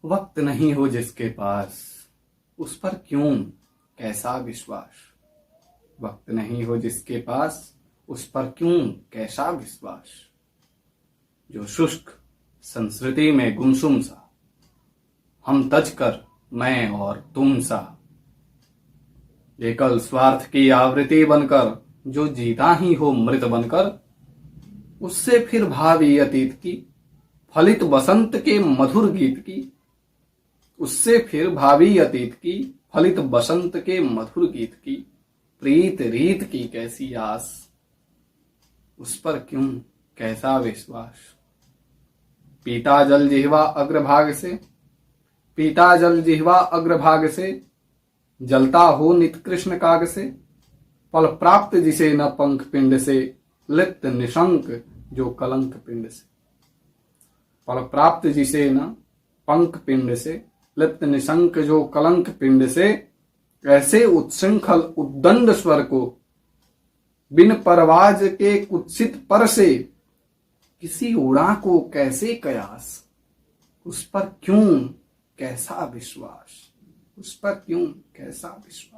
वक्त नहीं हो जिसके पास, उस पर क्यों कैसा विश्वास। वक्त नहीं हो जिसके पास, उस पर क्यों कैसा विश्वास। जो शुष्क संस्कृति में गुमसुम सा, हम तजकर मैं और तुम सा। एकल स्वार्थ की आवृत्ति बनकर जो जीता ही हो मृत बनकर, उससे फिर भावी अतीत की फलित बसंत के मधुर गीत की। उससे फिर भावी अतीत की फलित बसंत के मधुर गीत की। प्रीत रीत की कैसी आस, उस पर क्यों कैसा विश्वास। पीता जल जिह्वा अग्रभाग से, पीता जल जिह्वा अग्रभाग से, जलता हो नित कृष्ण काग से। पल प्राप्त जिसे न पंख पिंड से, लिप्त निशंक जो कलंक पिंड से। पल प्राप्त जिसे न पंख पिंड से, लिप्त निशंक जो कलंक पिंड से। ऐसे उत्सृंखल उद्दंड स्वर को बिन परवाज के कुत्सित पर से, किसी उड़ा को कैसे कयास। उस पर क्यों कैसा विश्वास, उस पर क्यों कैसा विश्वास।